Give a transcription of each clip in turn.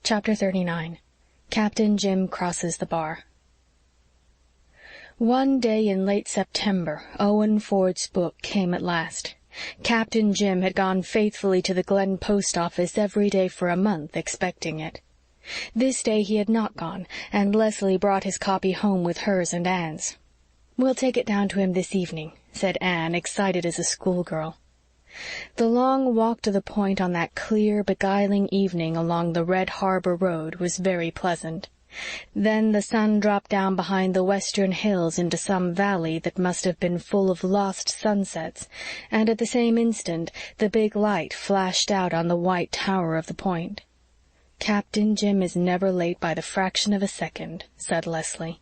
Chapter 39. Captain Jim Crosses the Bar. One day in late September, Owen Ford's book came at last. Captain Jim had gone faithfully to the Glen post office every day for a month, expecting it. This day he had not gone, and Leslie brought his copy home with hers and Anne's. "We'll take it down to him this evening," said Anne, excited as a schoolgirl. The long walk to the Point on that clear, beguiling evening along the Red Harbor Road was very pleasant. Then the sun dropped down behind the western hills into some valley that must have been full of lost sunsets, and at the same instant the big light flashed out on the white tower of the Point. "Captain Jim is never late by the fraction of a second," said Leslie.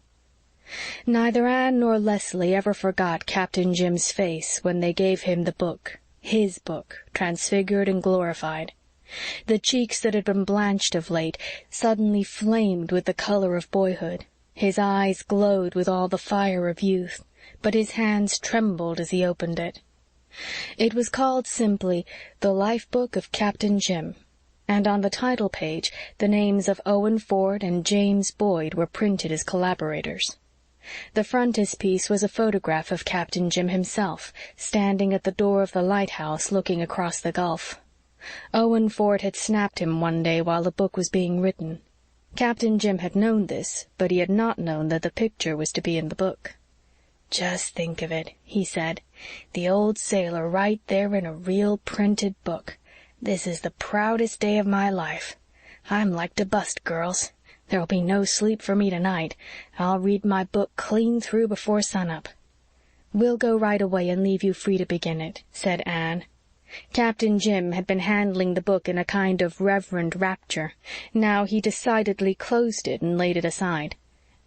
Neither Anne nor Leslie ever forgot Captain Jim's face when they gave him the book. His book, transfigured and glorified. The cheeks that had been blanched of late suddenly flamed with the color of boyhood. His eyes glowed with all the fire of youth, but his hands trembled as he opened it. It was called simply The Life Book of Captain Jim, and on the title page the names of Owen Ford and James Boyd were printed as collaborators. The frontispiece was a photograph of Captain Jim himself, standing at the door of the lighthouse looking across the gulf. Owen Ford had snapped him one day while the book was being written. Captain Jim had known this, but he had not known that the picture was to be in the book. "Just think of it," he said. "The old sailor right there in a real printed book. This is the proudest day of my life. I'm like to bust, girls. There'll be no sleep for me tonight. I'll read my book clean through before sunup." "We'll go right away and leave you free to begin it," said Anne. Captain Jim had been handling the book in a kind of reverent rapture. Now he decidedly closed it and laid it aside.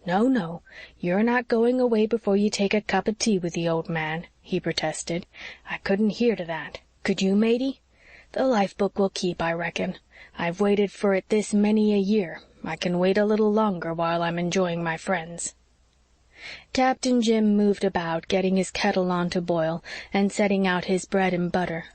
"No, no, you're not going away before you take a cup of tea with the old man," he protested. "I couldn't hear to that. Could you, matey? The life book will keep, I reckon. I've waited for it this many a year. I can wait a little longer while I'm enjoying my friends." Captain Jim moved about, getting his kettle on to boil and setting out his bread and butter.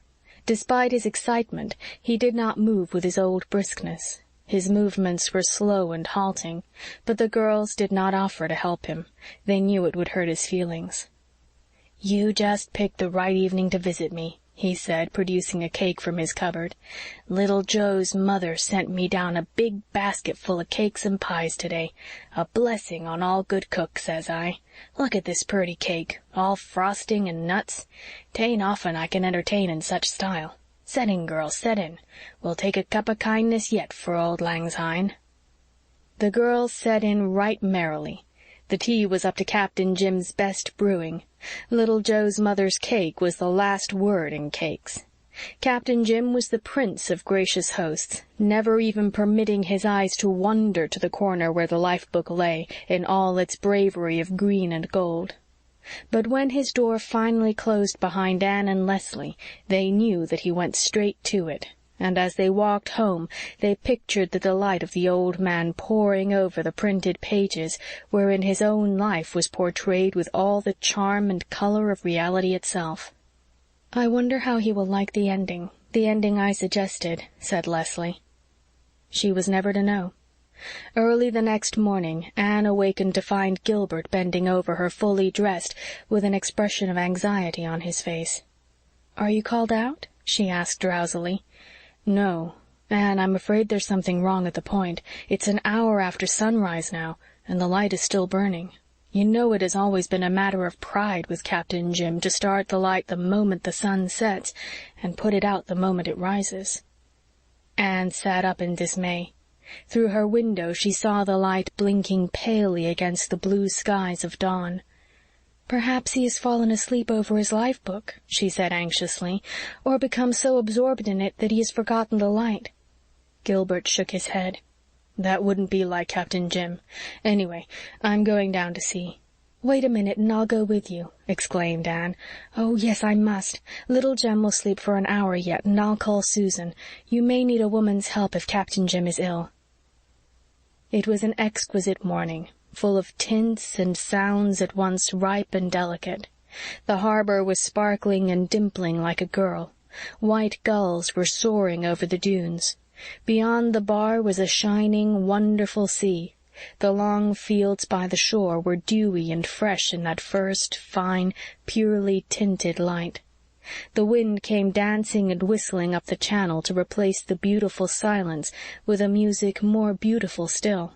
Despite his excitement, he did not move with his old briskness. His movements were slow and halting, but the girls did not offer to help him. They knew it would hurt his feelings. "You just picked the right evening to visit me," he said, producing a cake from his cupboard. "Little Joe's mother sent me down a big basket full of cakes and pies today. A blessing on all good cooks, says I. Look at this purty cake, all frosting and nuts. 'Tain't often I can entertain in such style. Set in, girls, set in. We'll take a cup of kindness yet for old Lang Syne." The girls set in right merrily. The tea was up to Captain Jim's best brewing. Little Joe's mother's cake was the last word in cakes. Captain Jim was the prince of gracious hosts, never even permitting his eyes to wander to the corner where the life-book lay, in all its bravery of green and gold. But when his door finally closed behind Anne and Leslie, they knew that he went straight to it, and as they walked home they pictured the delight of the old man poring over the printed pages wherein his own life was portrayed with all the charm and color of reality itself. "I wonder how he will like the ending I suggested," said Leslie. She was never to know. Early the next morning Anne awakened to find Gilbert bending over her fully dressed with an expression of anxiety on his face. "Are you called out?" she asked drowsily. "No. Anne, I'm afraid there's something wrong at the Point. It's an hour after sunrise now, and the light is still burning. You know it has always been a matter of pride with Captain Jim to start the light the moment the sun sets and put it out the moment it rises." Anne sat up in dismay. Through her window she saw the light blinking palely against the blue skies of dawn. "Perhaps he has fallen asleep over his life-book," she said anxiously, "or become so absorbed in it that he has forgotten the light." Gilbert shook his head. "That wouldn't be like Captain Jim. Anyway, I'm going down to see." "Wait a minute and I'll go with you," exclaimed Anne. "Oh, yes, I must. Little Jem will sleep for an hour yet, and I'll call Susan. You may need a woman's help if Captain Jim is ill." It was an exquisite morning, full of tints and sounds at once ripe and delicate. The harbor was sparkling and dimpling like a girl. White gulls were soaring over the dunes. Beyond the bar was a shining, wonderful sea. The long fields by the shore were dewy and fresh in that first, fine, purely tinted light. The wind came dancing and whistling up the channel to replace the beautiful silence with a music more beautiful still.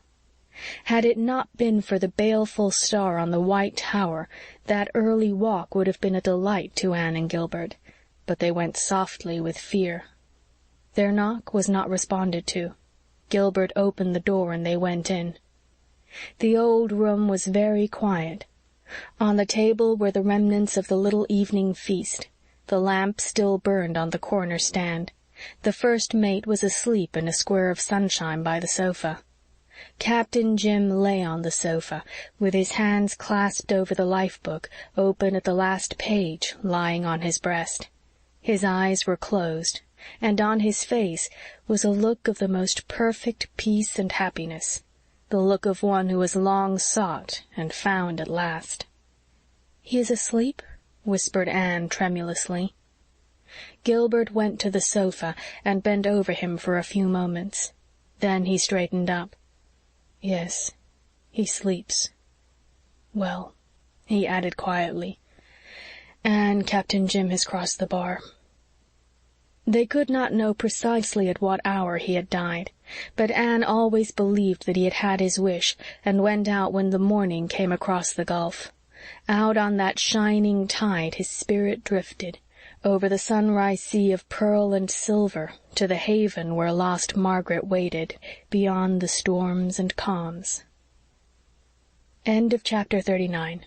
Had it not been for the baleful star on the white tower, that early walk would have been a delight to Anne and Gilbert, but they went softly with fear. Their knock was not responded to. Gilbert opened the door and they went in. The old room was very quiet. On the table were the remnants of the little evening feast. The lamp still burned on the corner stand. The first mate was asleep in a square of sunshine by the sofa. Captain Jim lay on the sofa, with his hands clasped over the life-book, open at the last page, lying on his breast. His eyes were closed, and on his face was a look of the most perfect peace and happiness, the look of one who has long sought and found at last. "He is asleep?" whispered Anne tremulously. Gilbert went to the sofa and bent over him for a few moments. Then he straightened up. "Yes, he sleeps. Well," he added quietly, "and Captain Jim has crossed the bar." They could not know precisely at what hour he had died, but Anne always believed that he had had his wish and went out when the morning came across the gulf. Out on that shining tide his spirit drifted, over the sunrise sea of pearl and silver, to the haven where lost Margaret waited, beyond the storms and calms. End of chapter 39.